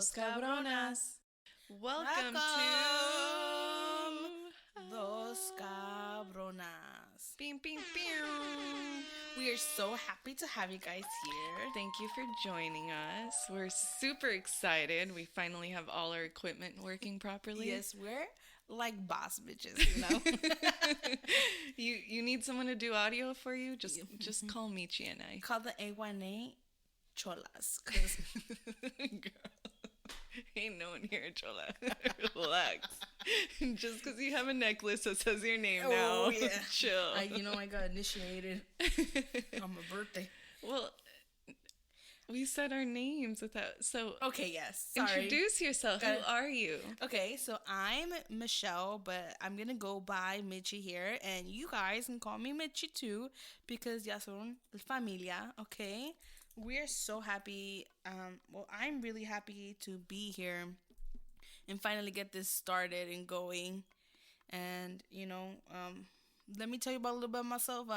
Dos Cabronas. Welcome to Dos Cabronas. Bing, bing, bing. We are so happy to have you guys here. Thank you for joining us. We're super excited. We finally have all our equipment working properly. Yes, we're like boss bitches, you know? You need someone to do audio for you? Just call Michi and I. Call the A1A Cholas. Cause Girl, ain't no one here, Chola. Relax. Just because you have a necklace that says your name now. yeah. Chill. I got initiated on my birthday. Well, we said our names without. So Okay, yes. Sorry. introduce yourself. Who are you? Okay, so I'm Michelle, but I'm gonna go by Michi here, and you guys can call me Michi too, because ya son familia. Okay, we're so happy. Well, I'm really happy to be here and finally get this started and going. And let me tell you about a little bit of myself.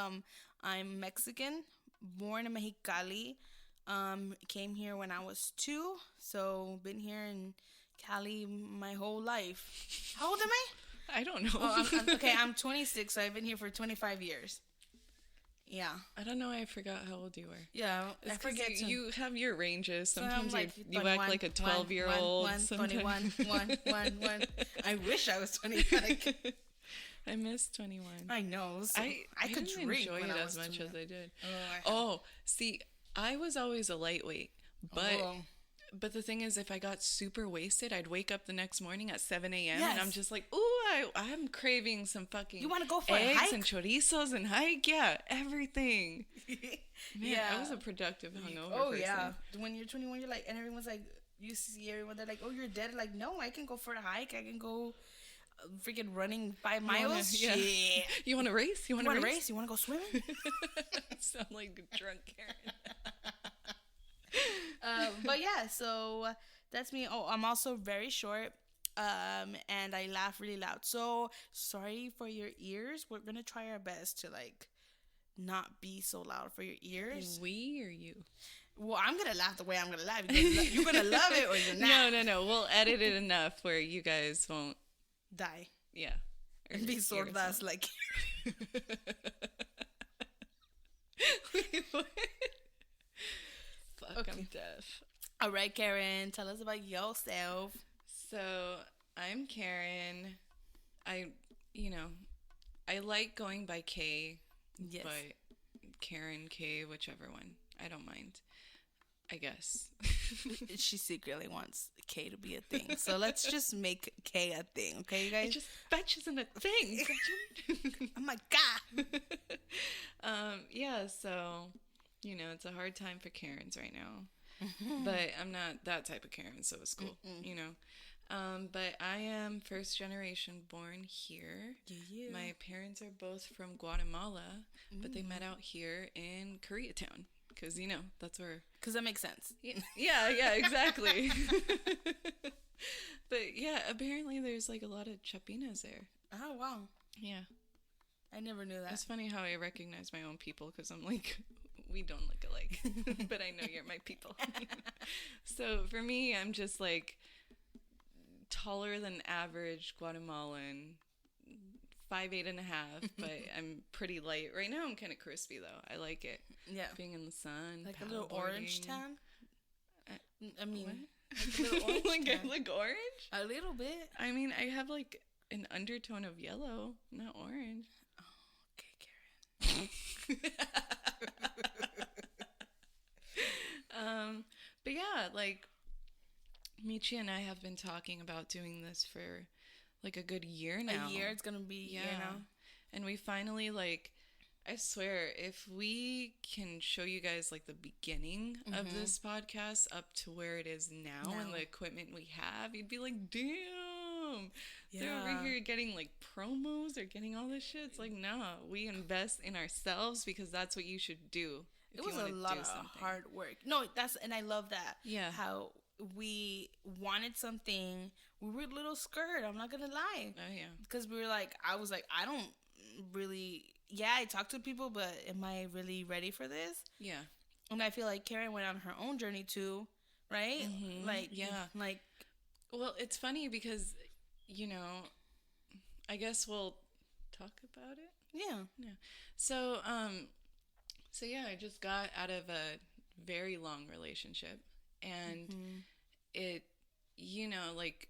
I'm Mexican, born in Mexicali. Came here when I was 2, so been here in Cali my whole life. How old am I? I don't know. I'm 26, so I've been here for 25 years. Yeah. I don't know. I forgot how old you were. Yeah, I It's 'cause forget to. you have your ranges. So I'm Sometimes like you act like a 12-year-old. 21, 1. I wish I was 25. I miss 21. I know. So I could didn't drink enjoy when it I as was much 21. as I did. Oh, See, I was always a lightweight, but Oh. but the thing is, if I got super wasted, I'd wake up the next morning at 7 a.m. and I'm Yes. just like, ooh, I'm craving some fucking You wanna go for a eggs hike? and chorizos and hike, yeah, everything. Man, Yeah. I was a productive hungover Oh person. yeah, when you're 21, you're like, and everyone's like, you see everyone, they're like, oh, you're dead. Like, no, I can go for a hike. I can go, freaking running 5 miles. Yeah. Shit. You want to race? You You want want to to race? race? You want to go swimming? Sound like a drunk Karen. But yeah, so that's me. Oh, I'm also very short. And I laugh really loud. So sorry for your ears. We're gonna try our best to like not be so loud for your ears. We or you? Well, I'm gonna laugh the way I'm gonna laugh. You're gonna love it or you're not. No. We'll edit it enough where you guys won't. Die. Yeah. And be sordas like. Wait, what? Fuck, Okay. I'm deaf. All right, Karen, tell us about yourself. So, I'm Karen. I like going by K, Yes. but Karen, K, whichever one. I don't mind. I guess. She secretly wants K to be a thing. So let's just make K a thing, okay, you guys? It just fetches in a thing. Oh my God. Yeah, so, it's a hard time for Karens right now. But I'm not that type of Karen, so it's cool, But I am first generation born here. Yeah. My parents are both from Guatemala, but they met out here in Koreatown. Because, that's where... Because that makes sense. Yeah, exactly. But, yeah, apparently there's, like, a lot of Chapinas there. Oh, wow. Yeah. I never knew that. It's funny how I recognize my own people, because I'm like, we don't look alike. But I know you're my people. So, for me, I'm just, like, taller than average Guatemalan, 5'8.5", but I'm pretty light. Right now, I'm kind of crispy, though. I like it. Yeah. Being in the sun, Like a little orange paddleboarding. tan? I mean, What? like a little orange Like tan. I look orange? A little bit. I mean, I have like an undertone of yellow, not orange. Okay, Karen. But yeah, like Michi and I have been talking about doing this for like a good year now. A year? It's going to be a year now? And we finally, like, I swear, if we can show you guys like the beginning of this podcast up to where it is now and the equipment we have, you'd be like, damn, they're over here getting like promos, they're getting all this shit. It's like, nah, we invest in ourselves because that's what you should do. It was a lot of hard work. No, and I love that. Yeah. How we wanted something. We were a little scared. I'm not gonna lie. Oh yeah. Because we were like, I was like, I don't really. Yeah, I talk to people, but am I really ready for this? Yeah. And I feel like Karen went on her own journey too, right? Like, yeah. like, Well, it's funny because, you know, I guess we'll talk about it. yeah. Yeah. So, so yeah, I just got out of a very long relationship, and it, you know, like,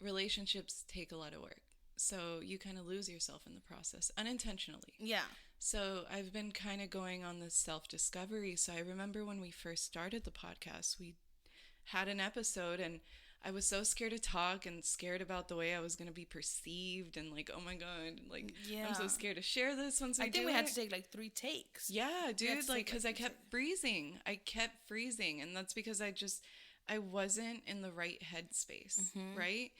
relationships take a lot of work. So you kind of lose yourself in the process unintentionally. Yeah. So I've been kind of going on this self-discovery. So I remember when we first started the podcast, we had an episode, and I was so scared to talk and scared about the way I was going to be perceived, and like, oh my God, like, I'm so scared to share this once I think we had to take like 3 takes. Yeah, dude, like, because I kept freezing. And that's because I wasn't in the right headspace, right?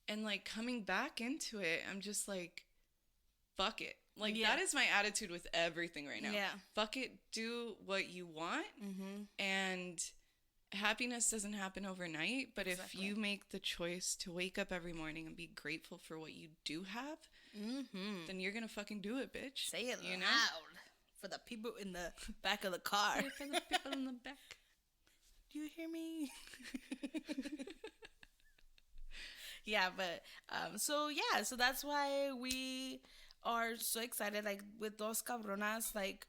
And like coming back into it, I'm just like, fuck it. Like, that is my attitude with everything right now. Yeah. Fuck it. Do what you want. And happiness doesn't happen overnight. But if you make the choice to wake up every morning and be grateful for what you do have, then you're going to fucking do it, bitch. Say it loud for the people in the back of the car. For the people in the back. Do you hear me? Yeah, but so that's why we are so excited, like, with Dos Cabronas. Like,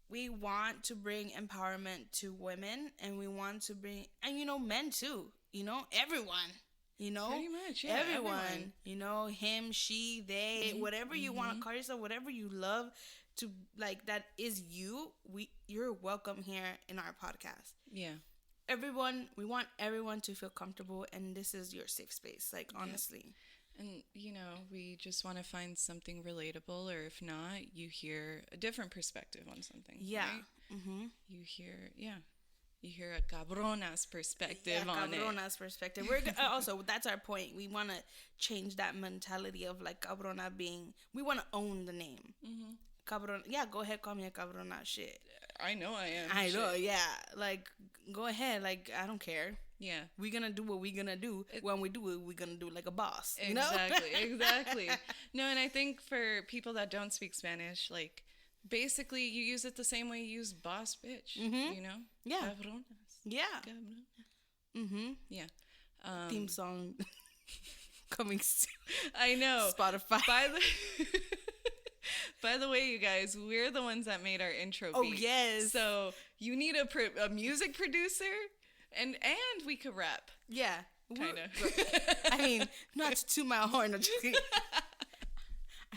we want to bring empowerment to women, and we want to bring, and, you know, men too, you know, everyone, you know, pretty much, yeah, everyone, you know, him, she, they, whatever you want to call yourself, whatever you love to, like, that is you're welcome here in our podcast. Yeah. Everyone, we want everyone to feel comfortable, and this is your safe space, like, honestly. And, you know, we just want to find something relatable, or if not, you hear a different perspective on something. Yeah. Right? You hear a cabrona's perspective on it. Cabrona's perspective. We're also, that's our point. We want to change that mentality of, like, cabrona being, we want to own the name. Cabrona, yeah, go ahead, call me a cabrona, shit. I know I am. I know, yeah. Like, go ahead, like, I don't care. Yeah. We're going to do what we're going to do. When we do it, we're going to do it like a boss. You Exactly, know? exactly. No, and I think for people that don't speak Spanish, like, basically you use it the same way you use boss bitch, you know? Yeah. Cabronas. Yeah. Cabronas. Yeah. Theme song coming soon. I know. Spotify. By the way, you guys, we're the ones that made our intro beat. Oh, yes. So you need a music producer, and we could rap. Yeah. Kind of. I mean, not to toot my horn. I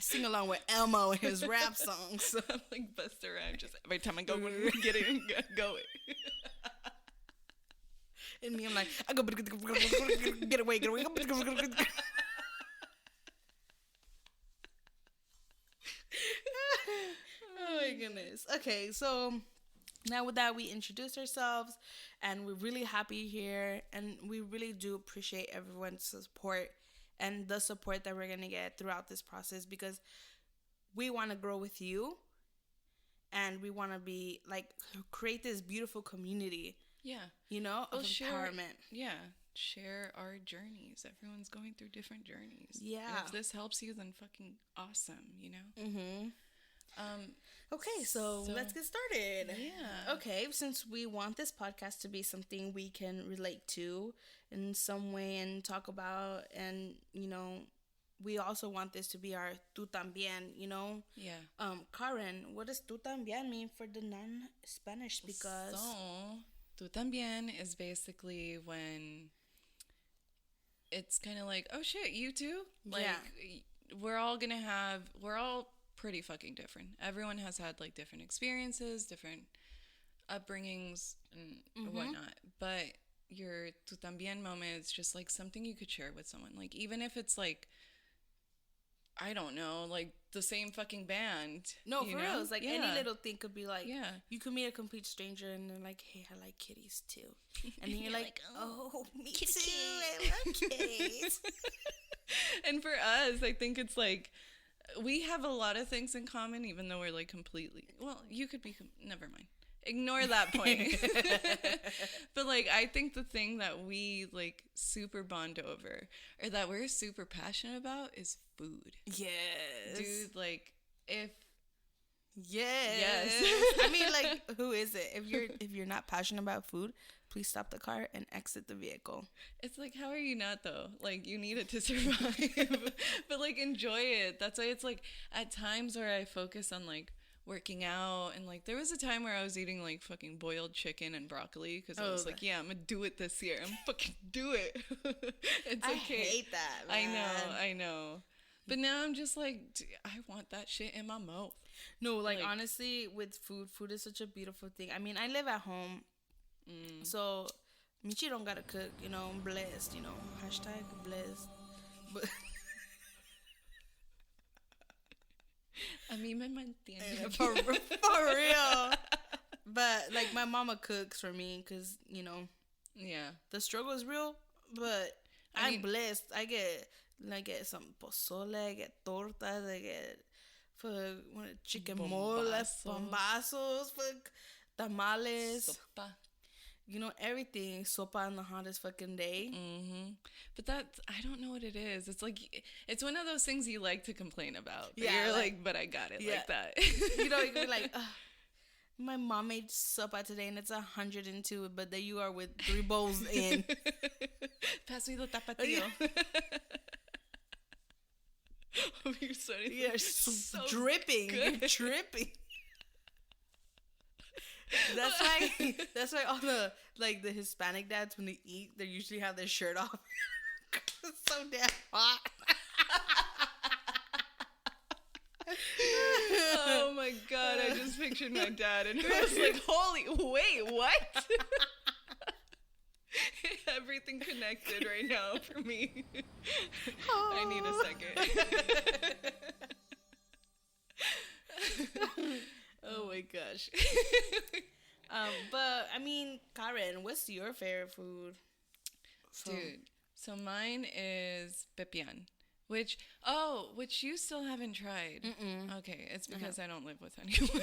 sing along with Elmo in his rap songs. So. I'm like Busta Rhymes, just every time I go, get it, go it. And me, I'm like, I go, get away. Oh my goodness. Okay, so now with that, we introduced ourselves, and we're really happy here, and we really do appreciate everyone's support and the support that we're gonna get throughout this process, because we want to grow with you, and we want to be like, create this beautiful community. Yeah. You know, of empowerment. Share our journeys. Everyone's going through different journeys. Yeah. And if this helps you, then fucking awesome, you know? Okay, so let's get started. Yeah. Okay, since we want this podcast to be something we can relate to in some way and talk about, and, you know, we also want this to be our Tu También, you know? Yeah. Karen, what does Tu También mean for the non-Spanish speakers? So, Tu También is basically when it's kind of like, oh shit, you too? Like, we're all pretty fucking different. Everyone has had, like, different experiences, different upbringings, and whatnot. But your Tu También moment is just, like, something you could share with someone. Like, even if it's, like, I don't know, like, the same fucking band. No, for real. It's like, any little thing could be like, yeah. You could meet a complete stranger and they're like, hey, I like kitties too. And then you're like, oh, me kitty too. I love kitties. And for us, I think it's like, we have a lot of things in common, even though we're, like, completely, well, you could be, never mind. Ignore that point. But, like, I think the thing that we, like, super bond over, or that we're super passionate about, is food. Yes. Dude, like, Yes. I mean, like, who is it? If you're not passionate about food, please stop the car and exit the vehicle. It's like, how are you not, though? Like, you need it to survive. But, like, enjoy it. That's why it's, like, at times where I focus on, like, working out. And, like, there was a time where I was eating, like, fucking boiled chicken and broccoli. Because I was like, yeah, I'm going to do it this year. I'm fucking do it. It's okay. I hate that, man. I know. But now I'm just like, I want that shit in my mouth. No, like honestly, with food is such a beautiful thing. I mean, I live at home. So, Michi don't gotta cook, you know, I'm blessed, you know, hashtag blessed. But a mí me mantiene. For real. But, like, my mama cooks for me because, you know, yeah, the struggle is real, but I'm blessed. I get some pozole, I get tortas, I get chicken mole, bombazos, tamales. Sopa. You know, everything. Sopa on the hottest fucking day. But I don't know what it is. It's like, it's one of those things you like to complain about. Yeah. You're like, but I got it like that. You know, you're like, my mom made sopa today and it's 102, but there you are with 3 bowls in. Pass me the tapatio. Oh, you're starting. You're so dripping. Good. You're dripping. That's why all the the Hispanic dads, when they eat, they usually have their shirt off. It's so damn hot. Oh my god, I just pictured my dad and I was like, wait, what? Everything connected right now for me. I need a second. Oh my gosh. But I mean, Karen, what's your favorite food? Dude, so mine is pepian, which you still haven't tried. Okay, it's because I don't live with anyone.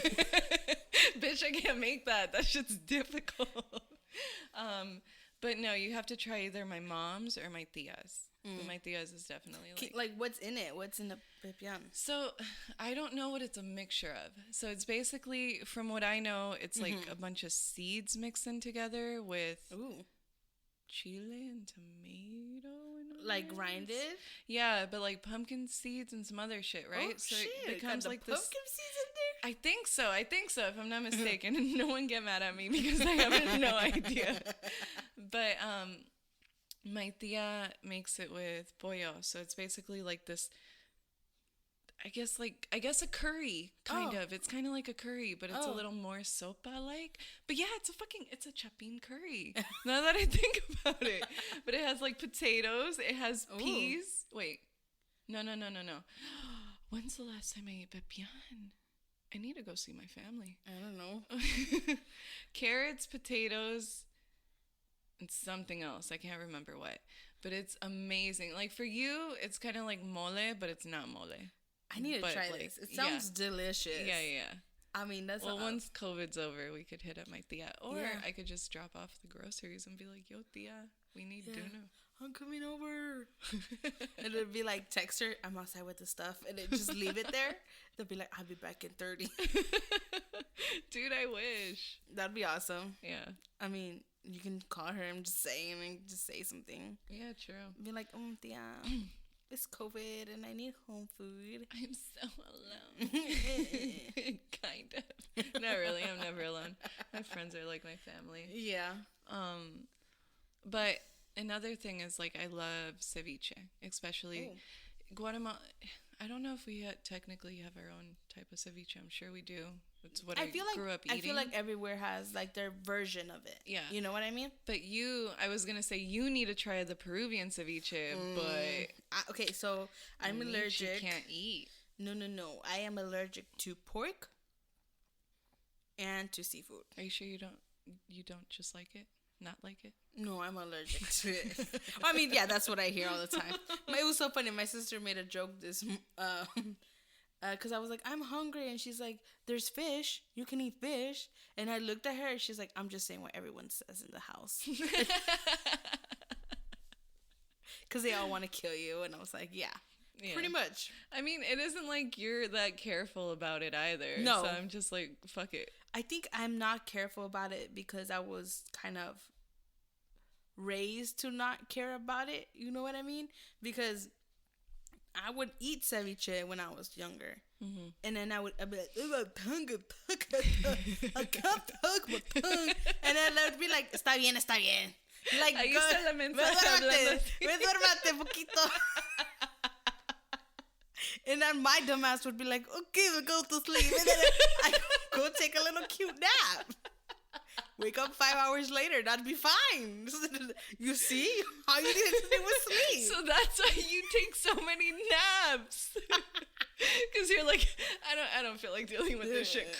Bitch, I can't make that. That shit's difficult. But no, you have to try either my mom's or my tia's. But my tia's is definitely like what's in it? What's in the pepian? So I don't know what it's a mixture of. So it's basically, from what I know, it's like a bunch of seeds mixed in together with chile and tomato and like grinded. Yeah, but like pumpkin seeds and some other shit, right? Oh, so shit. it becomes like pumpkin seeds in there. I think so. If I'm not mistaken, and no one get mad at me because I have no idea. But my tia makes it with pollo, so it's basically like this. I guess a curry, kind of. It's kind of like a curry, but it's a little more sopa-like. But yeah, it's a chapin curry. Now that I think about it. But it has like potatoes. It has peas. Wait. No. When's the last time I ate pepian? I need to go see my family. I don't know. Carrots, potatoes, and something else. I can't remember what. But it's amazing. Like, for you, it's kind of like mole, but it's not mole. I need to try this. It sounds delicious. Yeah. I mean, that's... Well, once COVID's over, we could hit up my tia. Or I could just drop off the groceries and be like, yo, tia, we need dinner. I'm coming over. And it'll be like, text her, I'm outside with the stuff. And then just leave it there. They'll be like, I'll be back in 30. Dude, I wish. That'd be awesome. Yeah. I mean, you can call her and just say something. Yeah, true. Be like, tia, it's COVID and I need home food. I'm so alone. Kind of. Not really. I'm never alone. My friends are like my family. Yeah. But another thing is, like, I love ceviche, especially Guatemala. I don't know if we technically have our own type of ceviche. I'm sure we do. It's what I grew up eating. I feel like everywhere has, like, their version of it. Yeah. You know what I mean? But I was going to say, you need to try the Peruvian ceviche, but... okay, so I'm allergic. You can't eat. No. I am allergic to pork and to seafood. Are you sure you don't just like it? Not like it? No, I'm allergic to it. I mean, yeah, that's what I hear all the time. It was so funny. My sister made a joke this... because I was like, I'm hungry. And she's like, there's fish. You can eat fish. And I looked at her and she's like, I'm just saying what everyone says in the house. Because they all want to kill you. And I was like, yeah, pretty much. I mean, it isn't like you're that careful about it either. No. So I'm just like, fuck it. I think I'm not careful about it because I was kind of raised to not care about it. You know what I mean? Because I would eat ceviche when I was younger. Mm-hmm. And then I'd be like, I can't hug my tongue. And then I'd be like, está bien. Like, ahí está la mensaje hablando. Duérmate poquito. And then my dumbass would be like, okay, we'll go to sleep. And then I go take a little cute nap. Wake up 5 hours later, that'd be fine. You see? All you did was sleep. So that's why you take so many naps. Because you're like, I don't feel like dealing with this shit.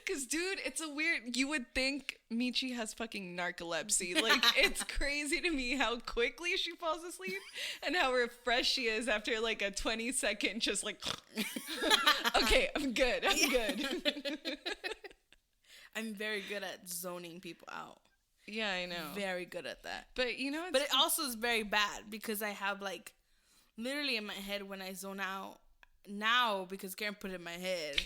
Because, dude, it's a weird... You would think Michi has fucking narcolepsy. Like, it's crazy to me how quickly she falls asleep and how refreshed she is after, like, a 20-second just, like... Okay, I'm good. I'm very good at zoning people out. Yeah, I know. Very good at that. But, you know... But it also is very bad because I have, like... Literally in my head when I zone out... Now, because Karen put it in my head...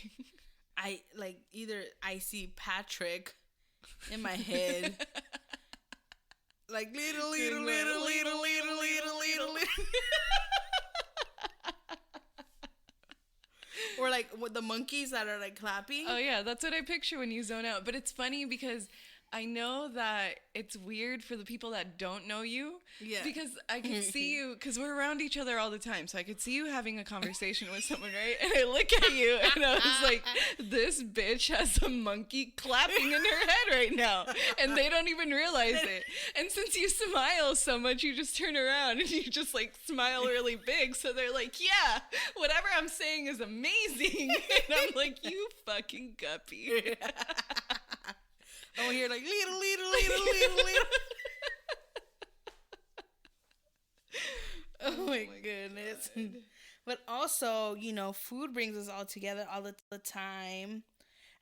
I, like, either I see Patrick in my head... like, little. Or like with the monkeys that are like clapping. Oh yeah, that's what I picture when you zone out. But it's funny because I know that it's weird for the people that don't know you. Yeah. Because I can see you, because we're around each other all the time. So I could see you having a conversation with someone, right? And I look at you and I was like, this bitch has a monkey clapping in her head right now. And they don't even realize it. And since you smile so much, you just turn around and you just like smile really big. So they're like, yeah, whatever I'm saying is amazing. And I'm like, you fucking guppy. Oh, here like little. Oh my goodness. God. But also, you know, food brings us all together all the time.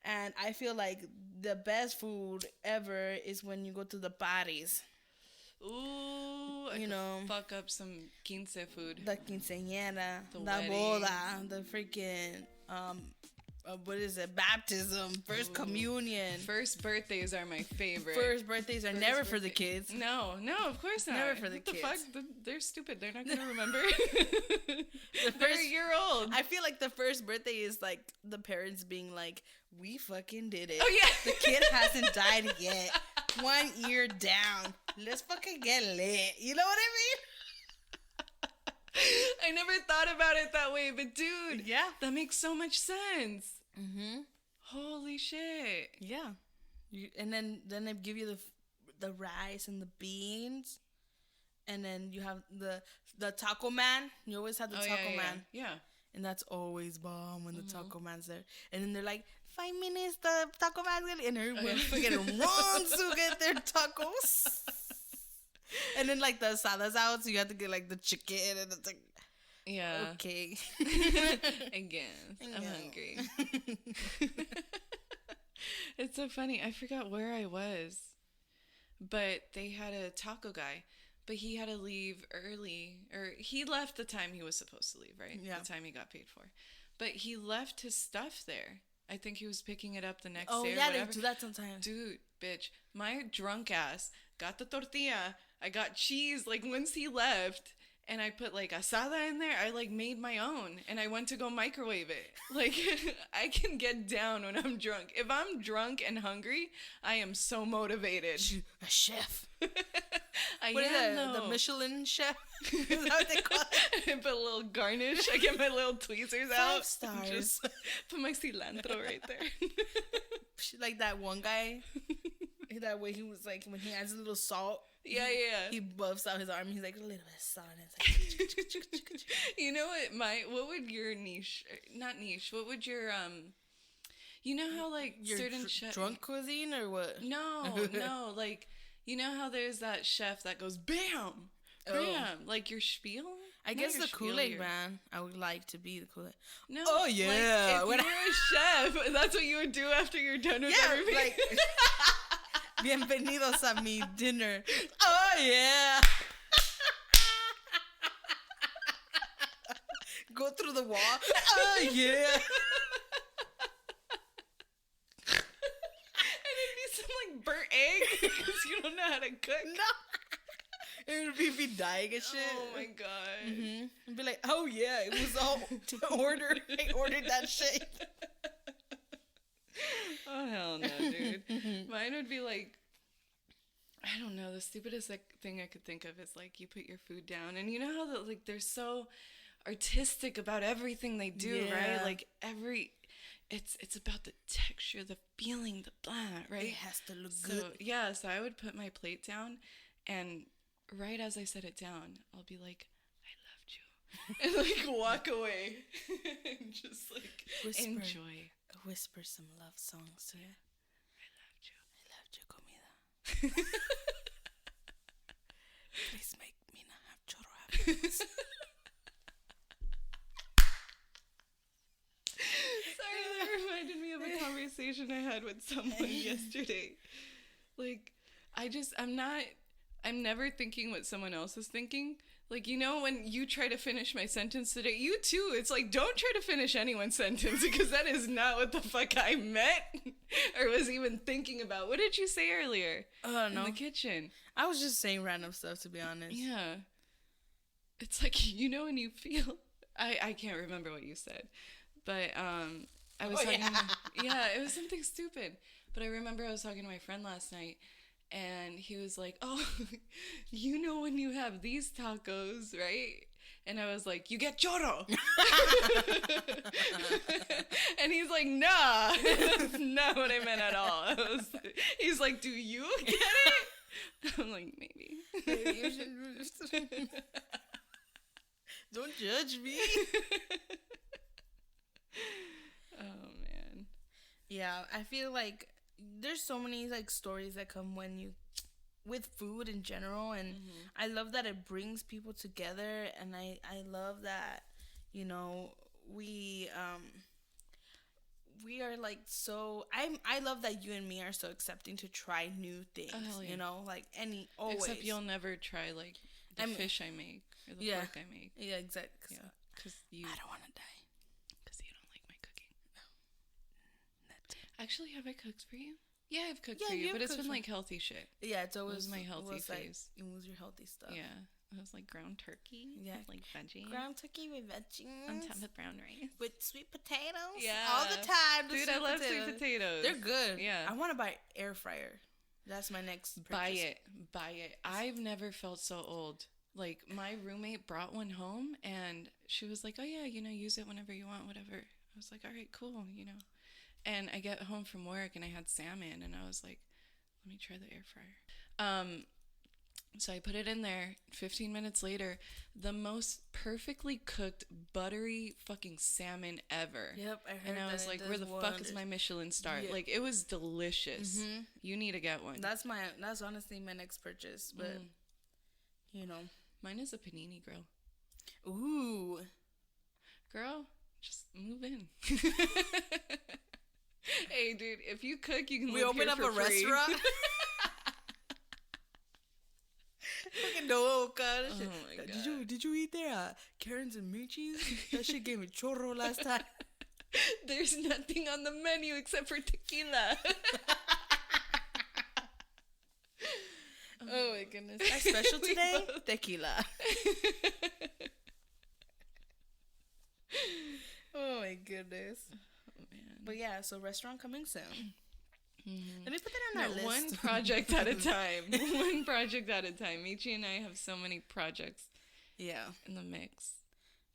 And I feel like the best food ever is when you go to the parties. Ooh, I know, fuck up some quince food. The quinceañera, the boda, the freaking what is it? Baptism, first communion. First birthdays are my favorite. First birthdays are never for the kids. No, of course not. Never for the kids. What the fuck? They're stupid. They're not going to remember. They're a year old. I feel like the first birthday is like the parents being like, we fucking did it. Oh, yeah. The kid hasn't died yet. 1 year down. Let's fucking get lit. You know what I mean? I never thought about it that way, but dude, yeah, that makes so much sense. Mm-hmm. Holy shit. Yeah. And then they give you the rice and the beans, and then you have the taco man. You always have the taco man. Yeah. And that's always bomb when the taco man's there. And then they're like, 5 minutes, the taco man's gonna... And everyone freaking runs to get their tacos. And then, like, the asada's out, so you have to get, like, the chicken, and it's like... Yeah. Okay. Again, I'm hungry. It's so funny. I forgot where I was. But they had a taco guy. But he had to leave early. Or he left the time he was supposed to leave, right? Yeah. The time he got paid for. But he left his stuff there. I think he was picking it up the next day or whatever. Oh, yeah, they do that sometimes. Dude, bitch. My drunk ass got the tortilla. I got cheese, like, once he left, and I put, like, asada in there. I, like, made my own, and I went to go microwave it. Like, I can get down when I'm drunk. If I'm drunk and hungry, I am so motivated. A chef. What is that, the Michelin chef? Is that what they call it? I put a little garnish. I get my little tweezers 5 out. stars. Just put my cilantro right there. Like that one guy. That way he was like, when he adds a little salt. Yeah. He buffs out his arm. He's like, a little bit of salt. And it's like, you know what would your niche, not niche, what would your, you know how like your certain drunk cuisine or what? No, like, you know how there's that chef that goes, bam, like your spiel? I guess the Kool-Aid man. I would like to be the Kool-Aid. No. Oh, yeah. Like, if you're a chef, that's what you would do after you're done with everything. Like, bienvenidos a mi dinner. Oh, yeah. Go through the wall. Oh, yeah. And it'd be some, like, burnt egg because you don't know how to cook. No. It would be dying and shit. Oh my god. And be like, oh yeah, it was all to order. I ordered that shit. Oh hell no, dude. Mine would be like, I don't know, the stupidest thing I could think of is like you put your food down, and you know how like they're so artistic about everything they do, right? Like it's about the texture, the feeling, the blah, right? It has to look good. Yeah, so I would put my plate down, and right as I set it down, I'll be like, I loved you, and like walk away, and just like enjoy. Whisper some love songs to you. I loved you, comida. Please make me not have choro happiness. Sorry, that reminded me of a conversation I had with someone yesterday. Like, I'm never thinking what someone else is thinking. Like, you know, when you try to finish my sentence today, you too, it's like, don't try to finish anyone's sentence, because that is not what the fuck I meant or was even thinking about. What did you say earlier? Oh, no. In the kitchen. I was just saying random stuff, to be honest. Yeah. It's like, you know, when you feel, I can't remember what you said, but I was talking, yeah, it was something stupid. But I remember I was talking to my friend last night, and he was like, oh, you know when you have these tacos, right? And I was like, you get choro. And he's like, nah, that's not what I meant at all. He's like, do you get it? I'm like, maybe. Maybe you should. Don't judge me. Oh, man. Yeah, I feel like there's so many like stories that come with food in general, and I love that it brings people together, and I love that, you know, we are like so I love that you and me are so accepting to try new things. Oh, yeah. You know, like always. Except you'll never try like the fish I make or the pork I make. Yeah, exactly. Yeah, because I don't want to die. Actually, have I cooked for you? Yeah, I've cooked for you, but it's been like healthy shit. Yeah, it's always my healthy phase. It was your healthy stuff. Yeah, it was like ground turkey. Yeah, with like veggies. Ground turkey with veggies on top of brown rice with sweet potatoes. Yeah, all the time. Dude, I love sweet potatoes. They're good. Yeah, I want to buy air fryer. That's my next purchase. Buy it. I've never felt so old. Like, my roommate brought one home, and she was like, oh yeah, you know, use it whenever you want, whatever. I was like, all right, cool, you know. And I get home from work, and I had salmon, and I was like, let me try the air fryer. So I put it in there. 15 minutes later, the most perfectly cooked, buttery fucking salmon ever. Yep, I heard that. And I was like, where the fuck is my Michelin star? Yeah. Like, it was delicious. Mm-hmm. You need to get one. That's honestly my next purchase, but, you know. Mine is a panini grill. Ooh. Girl, just move in. Hey, dude, if you cook, you can live open here up for a free. Restaurant. Fucking no, God. Oh my God. Did you eat there? Karen's and Michi's? That shit gave me chorro last time. There's nothing on the menu except for tequila. Oh my goodness. Our special today? Tequila. Oh my goodness. But yeah, so restaurant coming soon. Mm-hmm. Let me put that on our list. One project at a time. One project at a time. Michi and I have so many projects. Yeah. In the mix.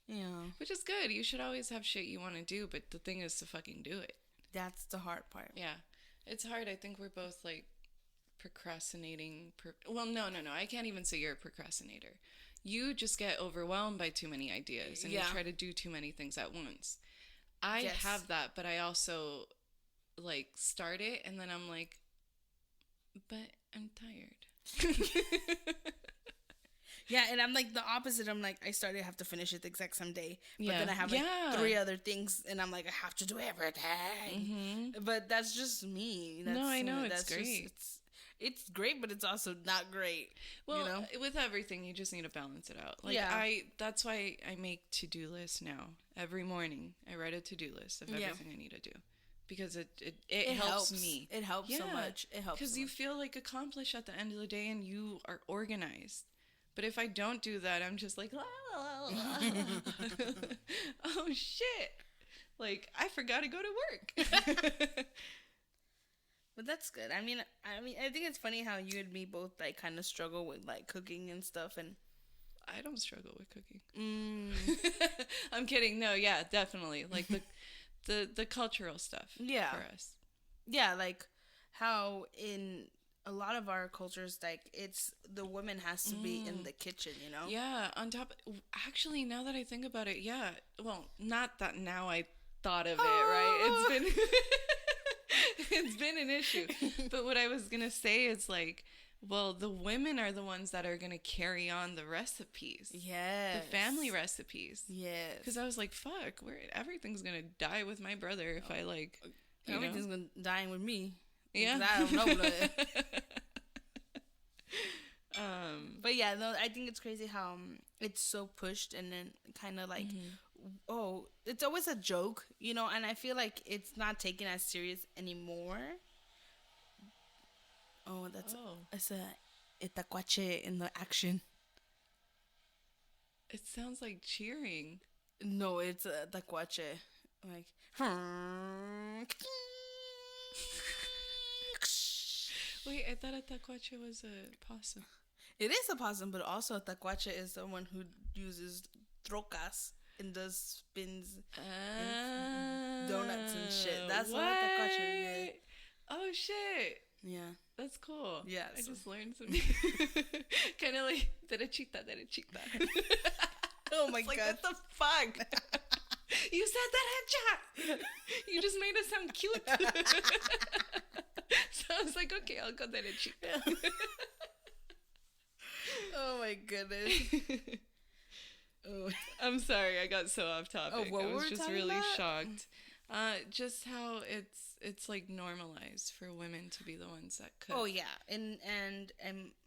Yeah. Which is good. You should always have shit you want to do, but the thing is to fucking do it. That's the hard part. Yeah. It's hard. I think we're both like procrastinating. Well, no. I can't even say you're a procrastinator. You just get overwhelmed by too many ideas and you try to do too many things at once. I have that, but I also like start it and then I'm like, but I'm tired. Yeah, and I'm like the opposite. I'm like, I started, I have to finish it the exact same day. But then I have like 3 other things and I'm like, I have to do everything. Mm-hmm. But that's just me. No, I know, it's great. It's great, but it's also not great. Well, you know? With everything, you just need to balance it out. Like, that's why I make to-do lists now. Every morning, I write a to-do list of everything I need to do. Because it helps me. It helps so much. It helps because you feel like accomplished at the end of the day and you are organized. But if I don't do that, I'm just like, la, la, la, la. Oh shit. Like, I forgot to go to work. But that's good. I mean, I think it's funny how you and me both like kind of struggle with like cooking and stuff. And I don't struggle with cooking. I'm kidding. No, yeah, definitely. Like the cultural stuff. Yeah. For us. Yeah, like how in a lot of our cultures, like it's the woman has to be in the kitchen, you know? Yeah. On top, actually, now that I think about it, yeah. Well, not that now I thought of it, right? It's been. It's been an issue. But what I was going to say is like, well, the women are the ones that are going to carry on the recipes. Yes. The family recipes. Yes. Because I was like, fuck, everything's going to die with my brother if I like, everything's going to die with me. Yeah. I don't know blood. But yeah, no, I think it's crazy how it's so pushed and then kind of like, oh, it's always a joke, you know, and I feel like it's not taken as serious anymore. Oh, it's a itacuache in the action. It sounds like cheering. No, it's a itacuache. Like, wait, I thought a taquache was a possum. It is a possum, but also a taquache is someone who uses trocas and does spins and donuts and shit. That's what a taquache is. Oh shit. Yeah. That's cool. Yeah. I just learned something. Kind of like derechita. Oh my god. Like, what god. the fuck? You said derecha. You just made us sound cute. So I was like, okay, I'll go derechita. Oh my goodness. Oh. I'm sorry, I got so off topic. What I was were just talking really about? shocked. Just how it's like normalized for women to be the ones that cook. Oh yeah, and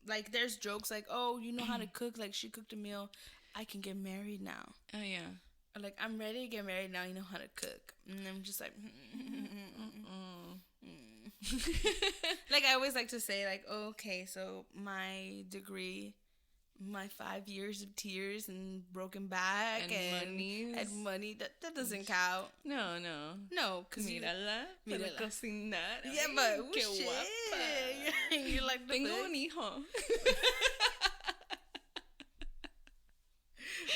like there's jokes like, oh, you know how to cook, like she cooked a meal, I can get married now. Oh yeah. Or like, I'm ready to get married now, you know how to cook. And I'm just like, like I always like to say like, oh, okay, so my degree, my 5 years of tears and broken back and money, that doesn't count. No, because mírala para cocinar. Yeah, but qué shit. guapa. You're like, tengo un hijo.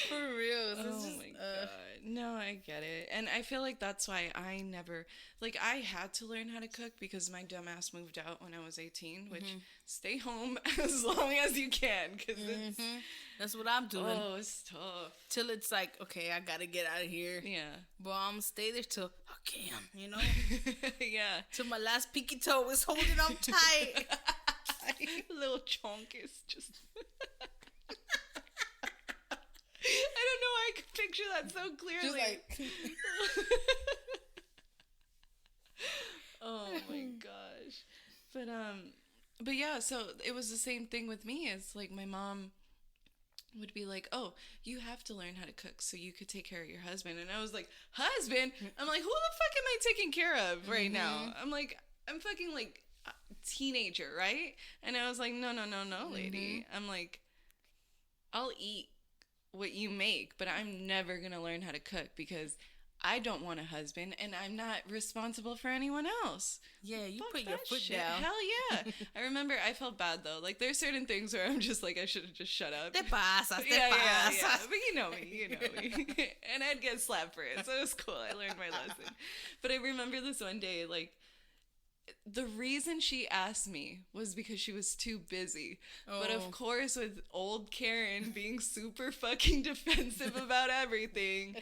For real. Oh my god. No, I get it. And I feel like that's why I never, like, I had to learn how to cook because my dumbass moved out when I was 18, which stay home as long as you can because that's what I'm doing. Oh, it's tough. Till it's like, okay, I gotta get out of here. Yeah. But I'm gonna stay there till I can, you know? Yeah. Till my last pinky toe is holding on tight. Little chunk is just... I don't know why I could picture that so clearly. Just like... Oh my gosh. But yeah, so it was the same thing with me. It's like my mom would be like, oh, you have to learn how to cook so you could take care of your husband. And I was like, husband? I'm like, who the fuck am I taking care of right now? I'm like, I'm fucking like a teenager, right? And I was like, no, lady. I'm like, I'll eat what you make, but I'm never gonna learn how to cook because I don't want a husband and I'm not responsible for anyone else. Yeah, you Fuck put your foot shit. down. Hell yeah. I remember I felt bad though. Like there's certain things where I'm just like I should have just shut up. Te pasas, te Yeah. pasas. But you know me. And I'd get slapped for it. So it was cool. I learned my lesson. But I remember this one day, like the reason she asked me was because she was too busy. Oh. But of course, with old Karen being super fucking defensive about everything,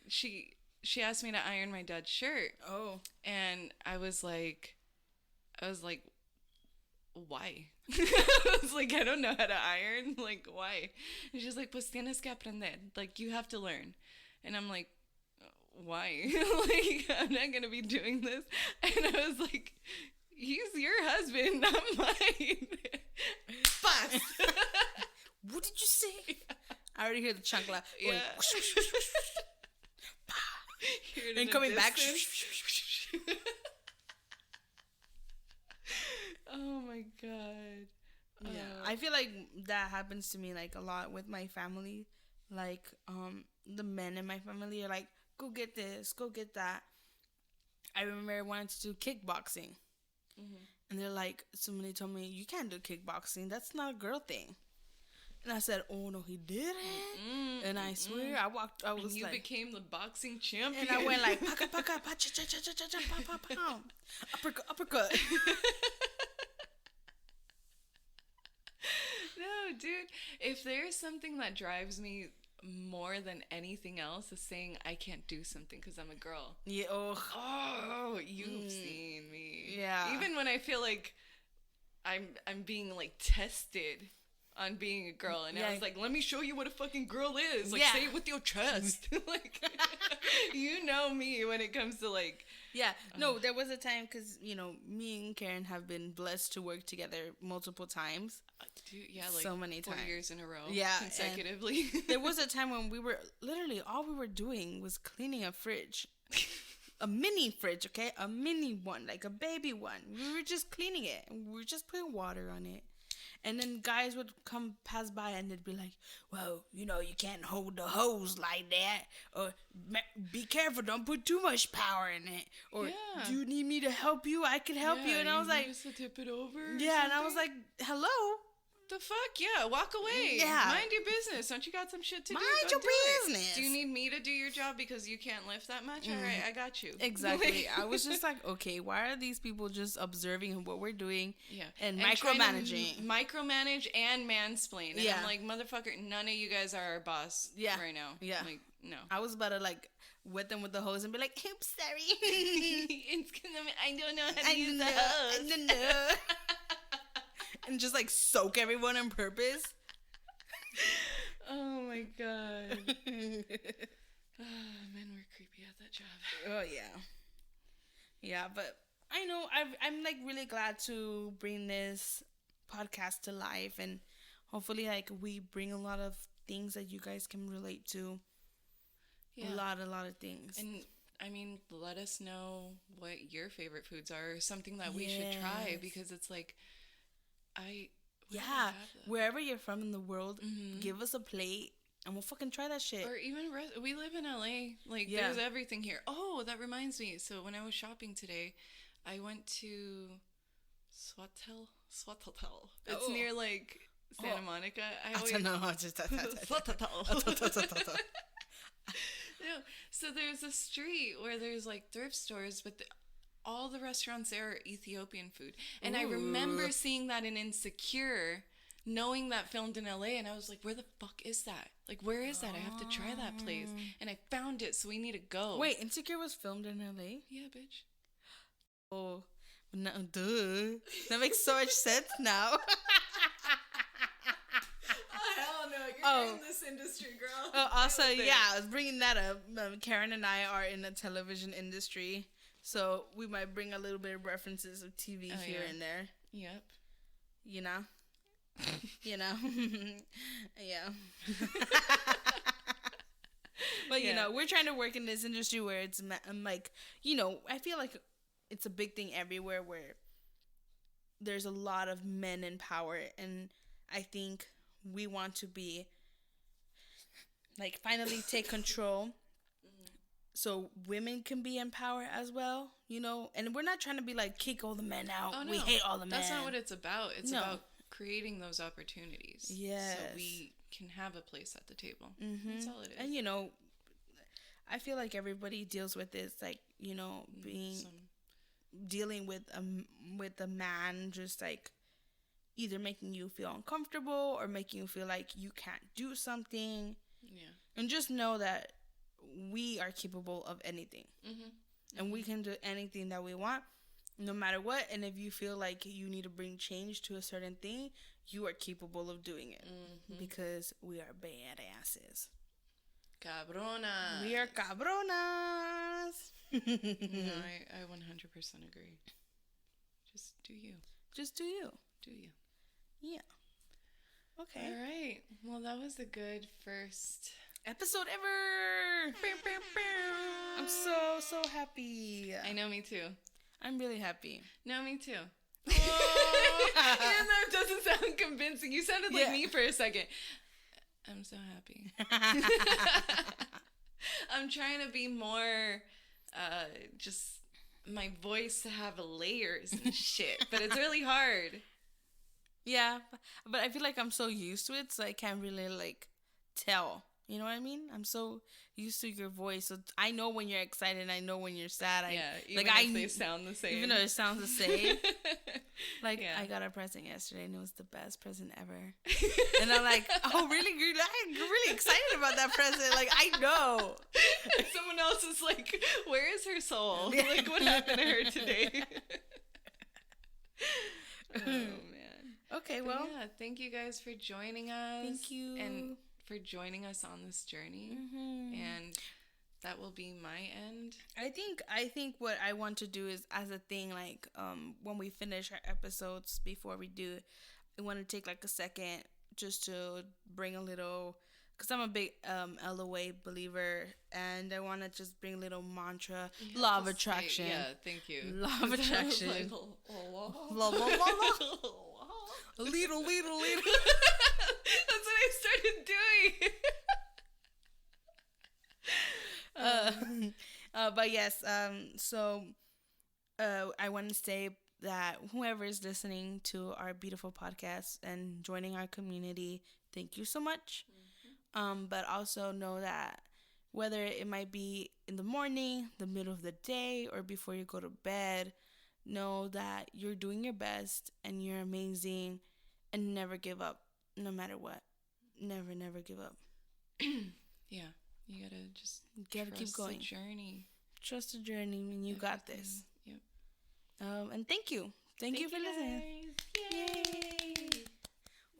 she asked me to iron my dad's shirt. Oh. And I was like, why? I was like, I don't know how to iron. Like, why? And she's like, pues tienes que aprender. Like, you have to learn. And I'm like, why? Like, I'm not gonna be doing this. And I was like, he's your husband, not mine. Fast. What did you say? I already hear the chancla. Yeah. And coming back. Oh my god. I feel like that happens to me like a lot with my family. Like, the men in my family are like, go get this, go get that. I remember I wanted to do kickboxing. Mm-hmm. And they're like, somebody told me, you can't do kickboxing. That's not a girl thing. And I said, oh, no, he didn't. And I swear, I was and you like... became the boxing champion. And I went like, paka, paka, pa, cha, cha, cha, cha, cha, cha, pa, pa, pa. Uppercut, uppercut. No, dude. If there's something that drives me more than anything else is saying I can't do something because I'm a girl. Yeah. Oh, you've seen me. Yeah. Even when I feel like I'm being like tested on being a girl, and I was like, let me show you what a fucking girl is. Like, say it with your chest. Like, you know me when it comes to like. Yeah. No, there was a time because me and Karen have been blessed to work together multiple times. Dude, yeah, like so many 4 times. years in a row. Yeah, consecutively. There was a time when we were literally all we were doing was cleaning a fridge. A mini fridge, okay? A mini one, like a baby one. We were just cleaning it, and we were just putting water on it. And then guys would come pass by and they'd be like, well, you can't hold the hose like that. Or be careful, don't put too much power in it. Or do you need me to help you? I can help you. And I was like, just to tip it over. Yeah, and I was like, hello. The fuck? Yeah, walk away. Yeah. Mind your business. Don't you got some shit to do? Mind your business. Do you need me to do your job because you can't lift that much? All right, I got you. Exactly. I was just like, okay, why are these people just observing what we're doing? Yeah. And micromanaging. Micromanage and mansplain. And I'm like, motherfucker, none of you guys are our boss right now. Yeah. Like, no. I was about to like wet them with the hose and be like, oops, sorry. It's gonna, I don't know how to use the hose. I don't know. And just like soak everyone on purpose. Oh my god. Men were creepy at that job. Oh yeah. Yeah, but I know I'm like really glad to bring this podcast to life, and hopefully like we bring a lot of things that you guys can relate to. Yeah. A lot of things. And I mean, let us know what your favorite foods are, or something that we should try, because it's like wherever you're from in the world, give us a plate and we'll fucking try that shit. Or even we live in LA, like there's everything here. Oh, that reminds me. So when I was shopping today, I went to Swatel. It's near like Santa Monica. No, so there's a street where there's like thrift stores, but all the restaurants there are Ethiopian food. And I remember seeing that in Insecure, knowing that filmed in LA, and I was like, where the fuck is that? Like, where is that? I have to try that place. And I found it, so we need to go. Wait, Insecure was filmed in LA? Yeah, bitch. Oh, no, duh. That makes so much sense now. Hell no, you're in this industry, girl. Oh, also, I was bringing that up. Karen and I are in the television industry. So we might bring a little bit of references of TV here and there. Yep. You know? Yeah. But, we're trying to work in this industry where it's like, I feel like it's a big thing everywhere where there's a lot of men in power. And I think we want to be, like, finally take control. So women can be in power as well, and we're not trying to be like kick all the men out. Oh, no. We hate all the men. That's not what it's about. It's about creating those opportunities. Yes. So we can have a place at the table. Mm-hmm. That's all it is. And I feel like everybody deals with this, like dealing with a man just like either making you feel uncomfortable or making you feel like you can't do something. Yeah. And just know that we are capable of anything. And we can do anything that we want, no matter what. And if you feel like you need to bring change to a certain thing, you are capable of doing it. Because we are badasses. Cabronas. We are cabronas. No, I 100% agree. Just do you. Just do you. Do you. Yeah. Okay. All right. Well, that was a good first episode ever. I'm so happy. I know, me too. I'm really happy. No, me too. Oh. Even though it doesn't sound convincing. You sounded like me for a second. I'm so happy. I'm trying to be more, just my voice to have layers and shit, but it's really hard. Yeah, but I feel like I'm so used to it, so I can't really like tell. You know what I mean? I'm so used to your voice, so I know when you're excited. I know when you're sad. Even if they sound the same. Even though it sounds the same. I got a present yesterday, and it was the best present ever. And I'm like, oh, really? I'm really excited about that present. Like, I know. Someone else is like, where is her soul? Like, what happened to her today? Oh, man. Okay, well. Yeah, thank you guys for joining us. Thank you. And for joining us on this journey. Mm-hmm. And that will be my end. I think what I want to do is, as a thing, like, when we finish our episodes, before we do, I want to take like a second just to bring a little, because I'm a big LOA believer, and I want to just bring a little mantra. Law of attraction. Thank you. Law of attraction. Like, la, la, la, la. Little. That's what I started doing. But yes, so I want to say that whoever is listening to our beautiful podcast and joining our community, thank you so much. Mm-hmm. But also know that whether it might be in the morning, the middle of the day, or before you go to bed, know that you're doing your best and you're amazing, and never give up, no matter what. Never give up. Yeah, you gotta just keep going. The journey. Trust the journey, and you got this. Yep. And thank you for listening. Yay!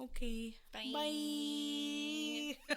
Okay. Bye. Bye.